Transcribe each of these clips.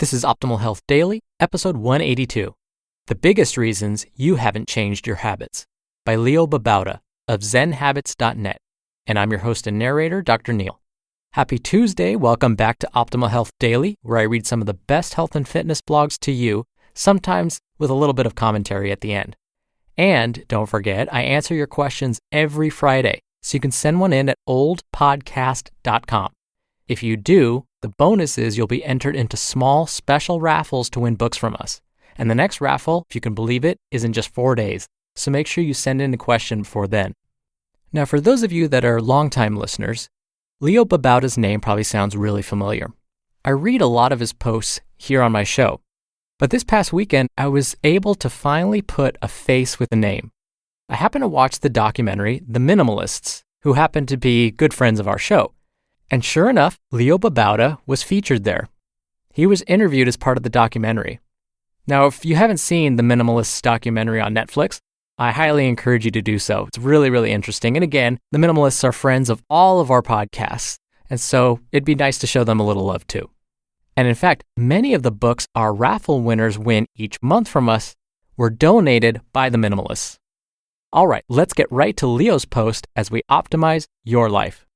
This is Optimal Health Daily, episode 182. The Biggest Reasons You Haven't Changed Your Habits by Babauta of zenhabits.net. And I'm your host and narrator, Dr. Neil. Happy Tuesday. Welcome back to Optimal Health Daily, where I read some of the best health and fitness blogs to you, sometimes with a little bit of commentary at the end. And don't forget, I answer your questions every Friday, so you can send one in at oldpodcast.com. If you do, the bonus is you'll be entered into small special raffles to win books from us. And the next raffle, if you can believe it, is in just 4 days. So make sure you send in a question before then. Now, for those of you that are longtime listeners, Babauta's name probably sounds really familiar. I read a lot of his posts here on my show. But this past weekend, I was able to finally put a face with a name. I happened to watch the documentary, The Minimalists, who happen to be good friends of our show. And sure enough, Babauta was featured there. He was interviewed as part of the documentary. Now, if you haven't seen the Minimalists documentary on Netflix, I highly encourage you to do so. It's really, really interesting. And again, the Minimalists are friends of all of our podcasts. And so it'd be nice to show them a little love too. And in fact, many of the books our raffle winners win each month from us were donated by the Minimalists. All right, let's get right to Leo's post as we optimize your life.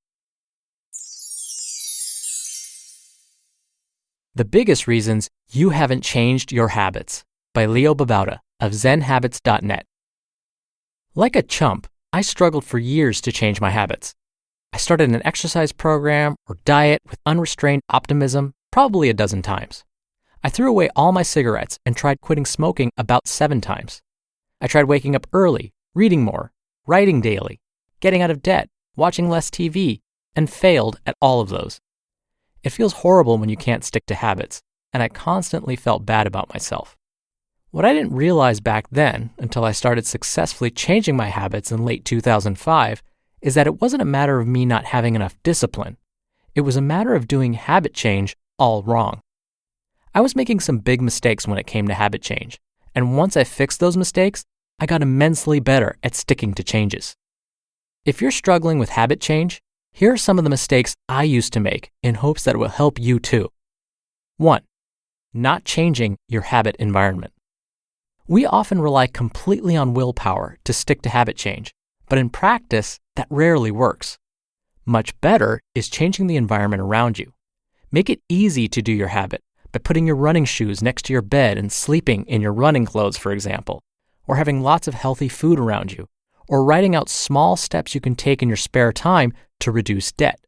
The Biggest Reasons You Haven't Changed Your Habits by Babauta of zenhabits.net. Like a chump, I struggled for years to change my habits. I started an exercise program or diet with unrestrained optimism probably a dozen times. I threw away all my cigarettes and tried quitting smoking about 7 times. I tried waking up early, reading more, writing daily, getting out of debt, watching less TV, and failed at all of those. It feels horrible when you can't stick to habits, and I constantly felt bad about myself. What I didn't realize back then, until I started successfully changing my habits in late 2005, is that it wasn't a matter of me not having enough discipline. It was a matter of doing habit change all wrong. I was making some big mistakes when it came to habit change, and once I fixed those mistakes, I got immensely better at sticking to changes. If you're struggling with habit change, here are some of the mistakes I used to make in hopes that it will help you too. 1. Not changing your habit environment. We often rely completely on willpower to stick to habit change, but in practice, that rarely works. Much better is changing the environment around you. Make it easy to do your habit by putting your running shoes next to your bed and sleeping in your running clothes, for example, or having lots of healthy food around you, or writing out small steps you can take in your spare time to reduce debt.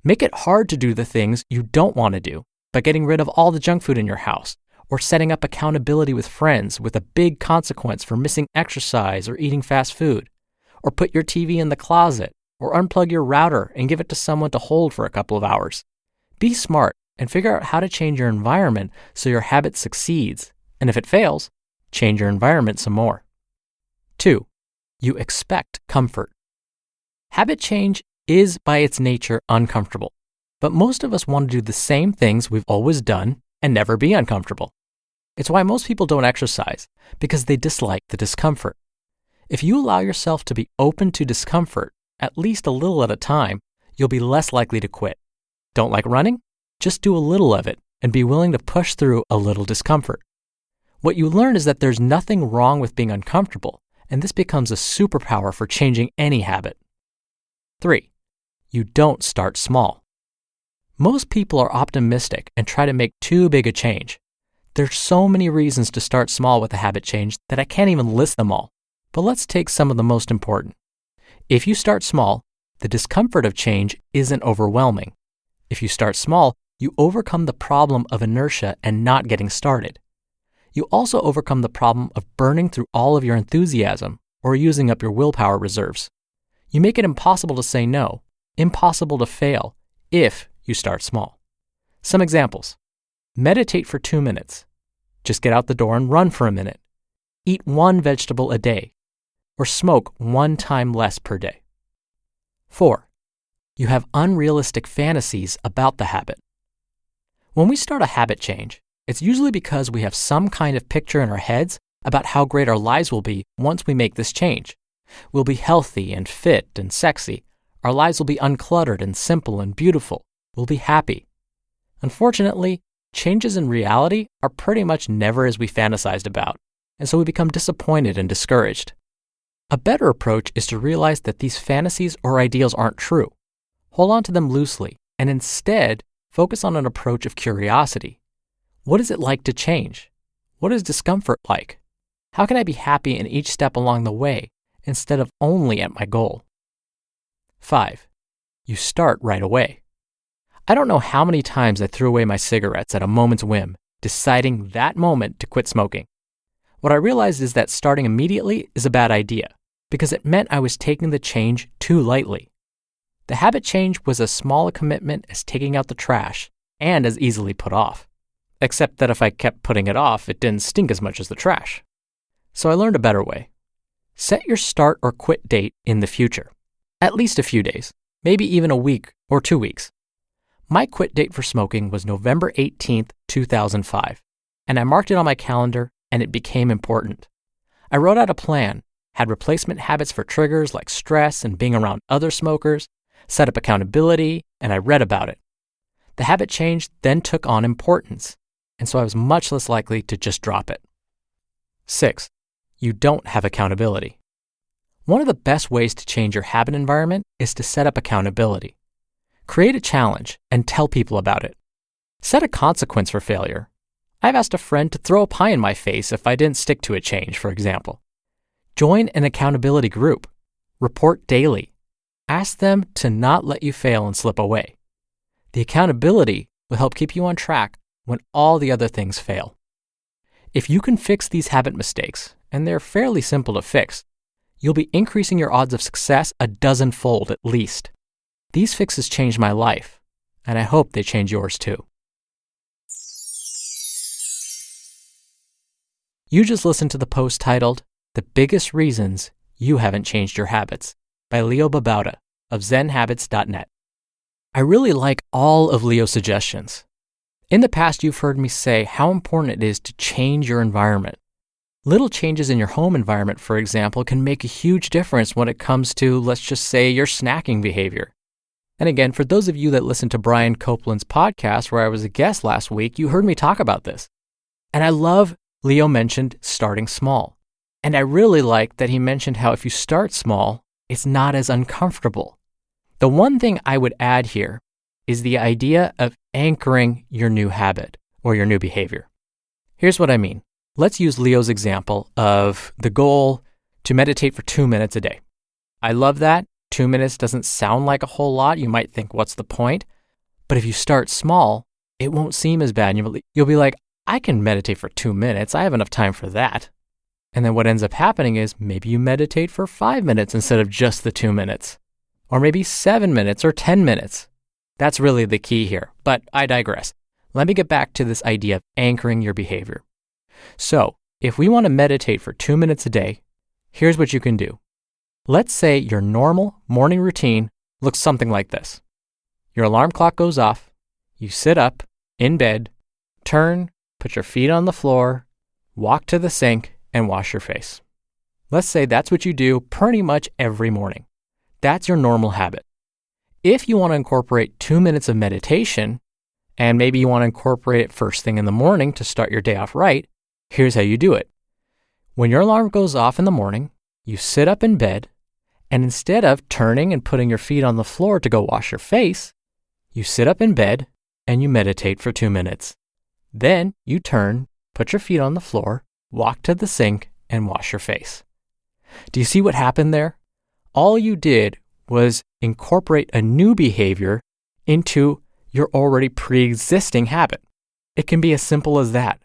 Make it hard to do the things you don't want to do by getting rid of all the junk food in your house, or setting up accountability with friends with a big consequence for missing exercise or eating fast food, or put your TV in the closet, or unplug your router and give it to someone to hold for a couple of hours. Be smart and figure out how to change your environment so your habit succeeds, and if it fails, change your environment some more. 2. You expect comfort. Habit change is by its nature uncomfortable, but most of us want to do the same things we've always done and never be uncomfortable. It's why most people don't exercise, because they dislike the discomfort. If you allow yourself to be open to discomfort, at least a little at a time, you'll be less likely to quit. Don't like running? Just do a little of it and be willing to push through a little discomfort. What you learn is that there's nothing wrong with being uncomfortable, and this becomes a superpower for changing any habit. 3. You don't start small. Most people are optimistic and try to make too big a change. There's so many reasons to start small with a habit change that I can't even list them all, but let's take some of the most important. If you start small, the discomfort of change isn't overwhelming. If you start small, you overcome the problem of inertia and not getting started. You also overcome the problem of burning through all of your enthusiasm or using up your willpower reserves. You make it impossible to say no, impossible to fail, if you start small. Some examples. Meditate for 2 minutes. Just get out the door and run for a minute. Eat 1 vegetable a day. Or smoke 1 time less per day. 4. You have unrealistic fantasies about the habit. When we start a habit change, it's usually because we have some kind of picture in our heads about how great our lives will be once we make this change. We'll be healthy and fit and sexy. Our lives will be uncluttered and simple and beautiful. We'll be happy. Unfortunately, changes in reality are pretty much never as we fantasized about, and so we become disappointed and discouraged. A better approach is to realize that these fantasies or ideals aren't true. Hold on to them loosely, and instead focus on an approach of curiosity. What is it like to change? What is discomfort like? How can I be happy in each step along the way instead of only at my goal? 5. You start right away. I don't know how many times I threw away my cigarettes at a moment's whim, deciding that moment to quit smoking. What I realized is that starting immediately is a bad idea because it meant I was taking the change too lightly. The habit change was as small a commitment as taking out the trash and as easily put off. Except that if I kept putting it off, it didn't stink as much as the trash. So I learned a better way. Set your start or quit date in the future. At least a few days, maybe even a week or 2 weeks. My quit date for smoking was November 18th, 2005, and I marked it on my calendar and it became important. I wrote out a plan, had replacement habits for triggers like stress and being around other smokers, set up accountability, and I read about it. The habit change then took on importance, and so I was much less likely to just drop it. 6. You don't have accountability. One of the best ways to change your habit environment is to set up accountability. Create a challenge and tell people about it. Set a consequence for failure. I've asked a friend to throw a pie in my face if I didn't stick to a change, for example. Join an accountability group. Report daily. Ask them to not let you fail and slip away. The accountability will help keep you on track when all the other things fail. If you can fix these habit mistakes, and they're fairly simple to fix, you'll be increasing your odds of success 12-fold at least. These fixes changed my life, and I hope they change yours too. You just listened to the post titled, "The Biggest Reasons You Haven't Changed Your Habits" by Leo Babauta of ZenHabits.net. I really like all of Leo's suggestions. In the past, you've heard me say how important it is to change your environment. Little changes in your home environment, for example, can make a huge difference when it comes to, let's just say, your snacking behavior. And again, for those of you that listened to Brian Copeland's podcast where I was a guest last week, you heard me talk about this. And I love Leo mentioned starting small. And I really like that he mentioned how if you start small, it's not as uncomfortable. The one thing I would add here is the idea of anchoring your new habit or your new behavior. Here's what I mean. Let's use Leo's example of the goal to meditate for 2 minutes a day. I love that. 2 minutes doesn't sound like a whole lot. You might think, what's the point? But if you start small, it won't seem as bad. You'll be like, I can meditate for 2 minutes. I have enough time for that. And then what ends up happening is maybe you meditate for 5 minutes instead of just the 2 minutes. Or maybe 7 minutes or 10 minutes. That's really the key here, but I digress. Let me get back to this idea of anchoring your behavior. So, if we want to meditate for 2 minutes a day, here's what you can do. Let's say your normal morning routine looks something like this. Your alarm clock goes off, you sit up, in bed, turn, put your feet on the floor, walk to the sink, and wash your face. Let's say that's what you do pretty much every morning. That's your normal habit. If you want to incorporate 2 minutes of meditation, and maybe you want to incorporate it first thing in the morning to start your day off right, here's how you do it. When your alarm goes off in the morning, you sit up in bed, and instead of turning and putting your feet on the floor to go wash your face, you sit up in bed and you meditate for 2 minutes. Then you turn, put your feet on the floor, walk to the sink, and wash your face. Do you see what happened there? All you did was incorporate a new behavior into your already pre-existing habit. It can be as simple as that.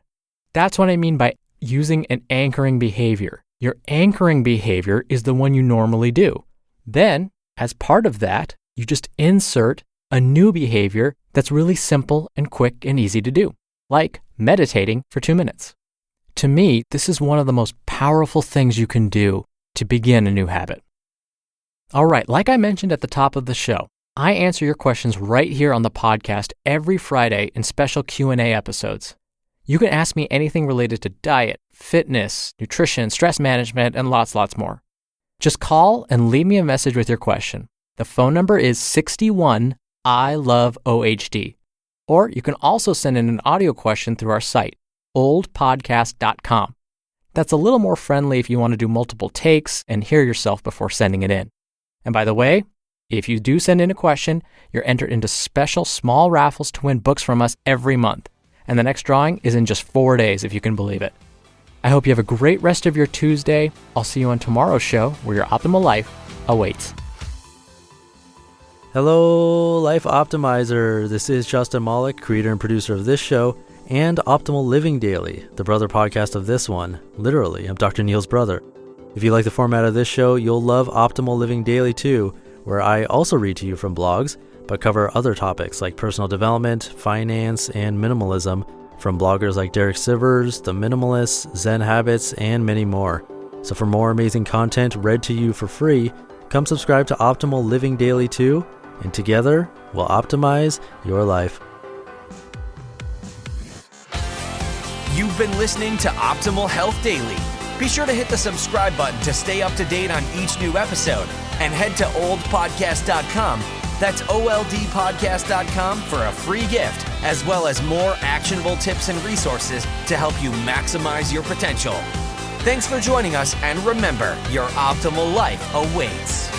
That's what I mean by using an anchoring behavior. Your anchoring behavior is the one you normally do. Then, as part of that, you just insert a new behavior that's really simple and quick and easy to do, like meditating for 2 minutes. To me, this is one of the most powerful things you can do to begin a new habit. All right, like I mentioned at the top of the show, I answer your questions right here on the podcast every Friday in special Q&A episodes. You can ask me anything related to diet, fitness, nutrition, stress management, and lots more. Just call and leave me a message with your question. The phone number is 61 I love OHD. Or you can also send in an audio question through our site, oldpodcast.com. That's a little more friendly if you want to do multiple takes and hear yourself before sending it in. And by the way, if you do send in a question, you're entered into special small raffles to win books from us every month. And the next drawing is in just 4 days, if you can believe it. I hope you have a great rest of your Tuesday. I'll see you on tomorrow's show where your optimal life awaits. Hello, Life Optimizer. This is Justin Malik, creator and producer of this show and Optimal Living Daily, the brother podcast of this one. Literally, I'm Dr. Neil's brother. If you like the format of this show, you'll love Optimal Living Daily too, where I also read to you from blogs, but cover other topics like personal development, finance, and minimalism from bloggers like Derek Sivers, The Minimalists, Zen Habits, and many more. So for more amazing content read to you for free, come subscribe to Optimal Living Daily too, and together we'll optimize your life. You've been listening to Optimal Health Daily. Be sure to hit the subscribe button to stay up to date on each new episode, and head to oldpodcast.com. That's oldpodcast.com for a free gift, as well as more actionable tips and resources to help you maximize your potential. Thanks for joining us, and remember, your optimal life awaits.